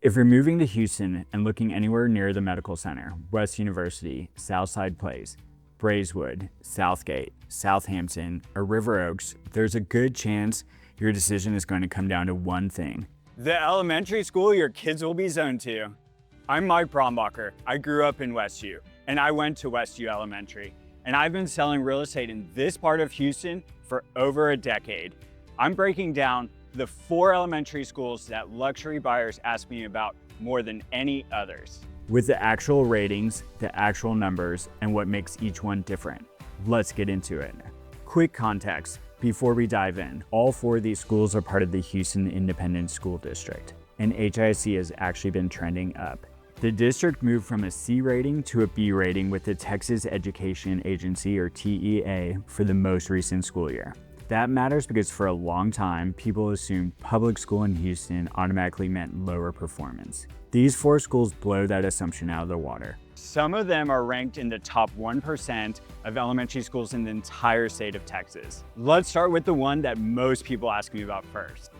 If you're moving to Houston and looking anywhere near the medical center, West University, Southside Place, Braeswood, Southgate, Southampton, or River Oaks, there's a good chance your decision is going to come down to one thing: the elementary school your kids will be zoned to. I'm Mike Brombacher. I grew up in Westview, and I went to Westview Elementary, and I've been selling real estate in this part of Houston for over a decade. I'm breaking down the 4 elementary schools that luxury buyers ask me about more than any others, with the actual ratings, the actual numbers, and what makes each one different. Let's get into it. Quick context before we dive in. All 4 of these schools are part of the Houston Independent School District, and HIC has actually been trending up. The district moved from a C rating to a B rating with the Texas Education Agency, or TEA, for the most recent school year. That matters because for a long time, people assumed public school in Houston automatically meant lower performance. These 4 schools blow that assumption out of the water. Some of them are ranked in the top 1% of elementary schools in the entire state of Texas. Let's start with the one that most people ask me about first.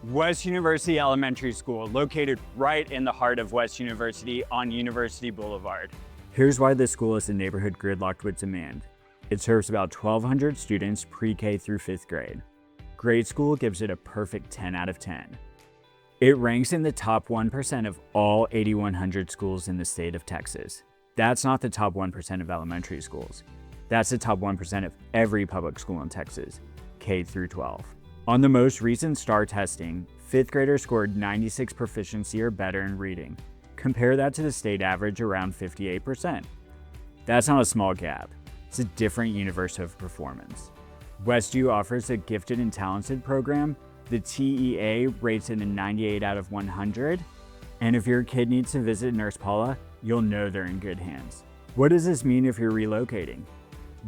West University Elementary School, located right in the heart of West University on University Boulevard. Here's why this school is a neighborhood gridlocked with demand. It serves about 1,200 students pre-K through 5th grade. Grade school gives it a perfect 10 out of 10. It ranks in the top 1% of all 8,100 schools in the state of Texas. That's not the top 1% of elementary schools. That's the top 1% of every public school in Texas, K through 12. On the most recent STAR testing, 5th graders scored 96 proficiency or better in reading. Compare that to the state average around 58%. That's not a small gap. It's a different universe of performance. Westview offers a gifted and talented program. The TEA rates it a 98 out of 100. And if your kid needs to visit Nurse Paula, you'll know they're in good hands. What does this mean if you're relocating?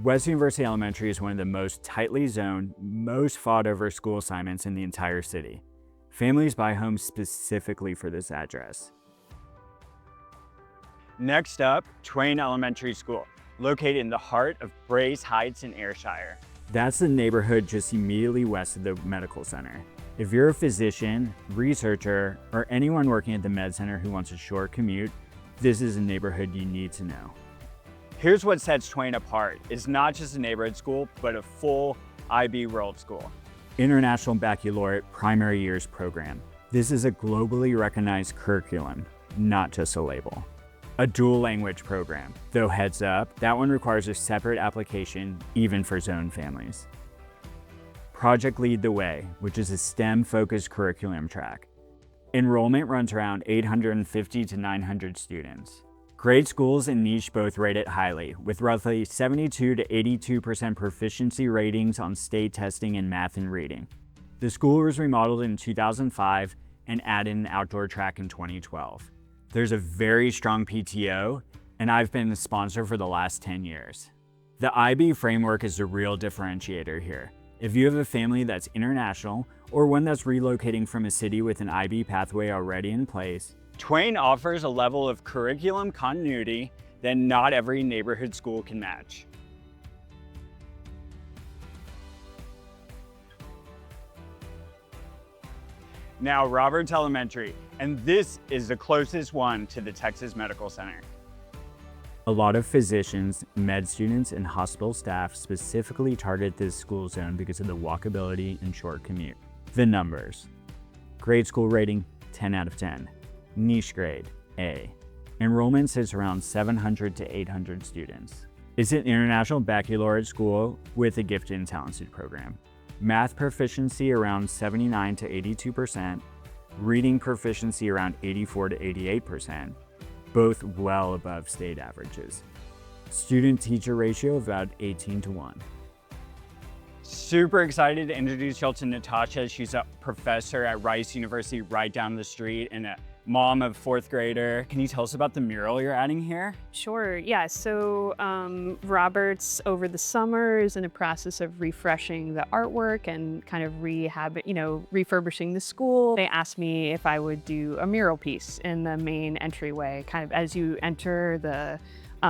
West University Elementary is one of the most tightly zoned, most fought over school assignments in the entire city. Families buy homes specifically for this address. Next up, Twain Elementary School, located in the heart of Braes Heights in Ayrshire. That's the neighborhood just immediately west of the medical center. If you're a physician, researcher, or anyone working at the med center who wants a short commute, this is a neighborhood you need to know. Here's what sets Twain apart. It's not just a neighborhood school, but a full IB World School. International Baccalaureate Primary Years Program. This is a globally recognized curriculum, not just a label. A dual language program, though heads up, that one requires a separate application even for zone families. Project Lead the Way, which is a STEM-focused curriculum track. Enrollment runs around 850 to 900 students. Grade schools and niche both rate it highly, with roughly 72 to 82% proficiency ratings on state testing in math and reading. The school was remodeled in 2005 and added an outdoor track in 2012. There's a very strong PTO, and I've been a sponsor for the last 10 years. The IB framework is the real differentiator here. If you have a family that's international or one that's relocating from a city with an IB pathway already in place, Twain offers a level of curriculum continuity that not every neighborhood school can match. Now, Roberts Elementary, and this is the closest one to the Texas Medical Center. A lot of physicians, med students, and hospital staff specifically target this school zone because of the walkability and short commute. The numbers. Grade school rating, 10 out of 10. Niche grade, A. Enrollment sits around 700 to 800 students. It's an international baccalaureate school with a gifted and talented program. Math proficiency around 79 to 82%, reading proficiency around 84 to 88%, both well above state averages. Student-teacher ratio of about 18 to 1. Super excited to introduce y'all to Natasha. She's a professor at Rice University right down the street and a mom of 4th grader. Can you tell us about the mural you're adding here? Sure, yeah. So Roberts over the summer is in a process of refreshing the artwork and kind of refurbishing the school. They asked me if I would do a mural piece in the main entryway, kind of as you enter the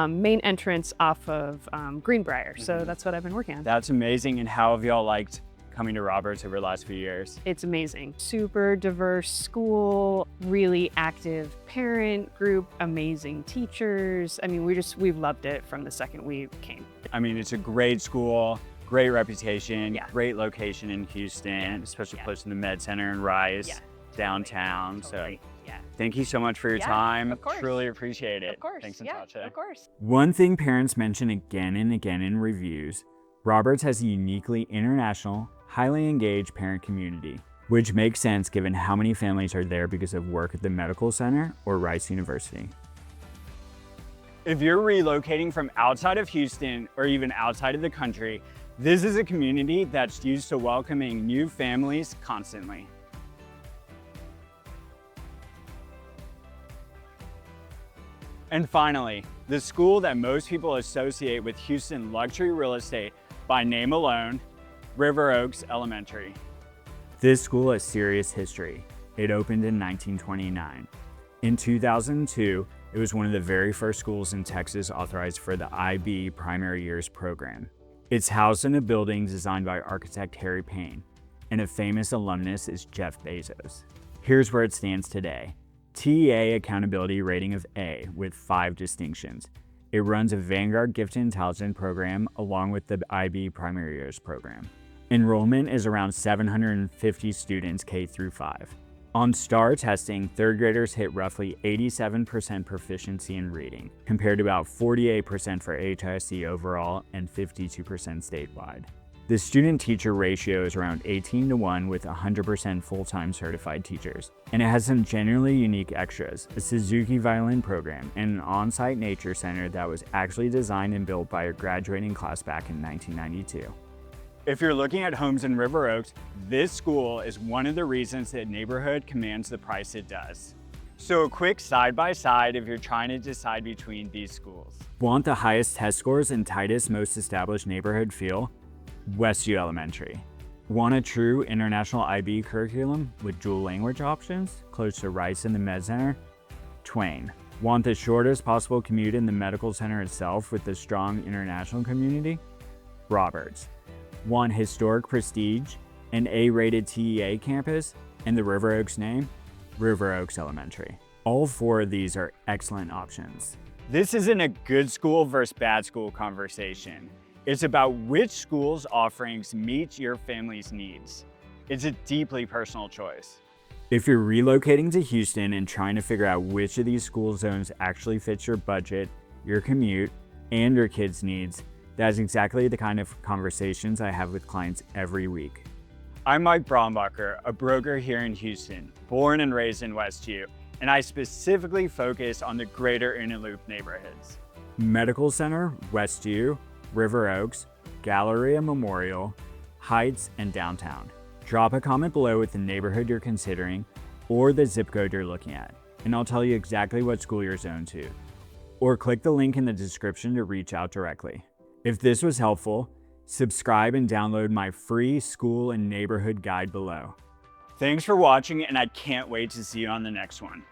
main entrance off of Greenbrier. So that's what I've been working on. That's amazing. And how have y'all liked coming to Roberts over the last few years? It's amazing. Super diverse school, really active parent group, amazing teachers. I mean, we've loved it from the second we came. I mean, it's a great school, great reputation, Yeah. great location in Houston, especially close to the Med Center and Rice, downtown. Totally. So thank you so much for your Yeah, time. of course. Truly appreciate it. Of course. Thanks, Yeah, Natasha. of course. One thing parents mention again and again in reviews, Roberts has a uniquely international, highly engaged parent community, which makes sense given how many families are there because of work at the medical center or Rice University. If you're relocating from outside of Houston or even outside of the country, this is a community that's used to welcoming new families constantly. And finally, the school that most people associate with Houston luxury real estate by name alone, River Oaks Elementary. This school has serious history. It opened in 1929. In 2002, it was one of the very first schools in Texas authorized for the IB Primary Years program. It's housed in a building designed by architect Harry Payne, and a famous alumnus is Jeff Bezos. Here's where it stands today. TEA accountability rating of A with 5 distinctions. It runs a Vanguard Gifted Intelligence program along with the IB Primary Years program. Enrollment is around 750 students K through 5. On STAR testing, third graders hit roughly 87% proficiency in reading, compared to about 48% for HISC overall and 52% statewide. The student-teacher ratio is around 18:1 with 100% full-time certified teachers. And it has some genuinely unique extras, a Suzuki violin program, and an on-site nature center that was actually designed and built by a graduating class back in 1992. If you're looking at homes in River Oaks, this school is one of the reasons that neighborhood commands the price it does. So a quick side-by-side if you're trying to decide between these schools. Want the highest test scores and tightest, most established neighborhood feel? Westview Elementary. Want a true international IB curriculum with dual language options, close to Rice and the Med Center? Twain. Want the shortest possible commute in the medical center itself with the strong international community? Roberts. Want historic prestige, an A-rated TEA campus, and the River Oaks name? River Oaks Elementary. All 4 of these are excellent options. This isn't a good school versus bad school conversation. It's about which school's offerings meet your family's needs. It's a deeply personal choice. If you're relocating to Houston and trying to figure out which of these school zones actually fits your budget, your commute, and your kids' needs, that's exactly the kind of conversations I have with clients every week. I'm Mike Brombacher, a broker here in Houston, born and raised in Westview, and I specifically focus on the greater Inner Loop neighborhoods. Medical Center, Westview, River Oaks, Galleria Memorial, Heights, and Downtown. Drop a comment below with the neighborhood you're considering or the zip code you're looking at, and I'll tell you exactly what school you're zoned to. Or click the link in the description to reach out directly. If this was helpful, subscribe and download my free school and neighborhood guide below. Thanks for watching, and I can't wait to see you on the next one.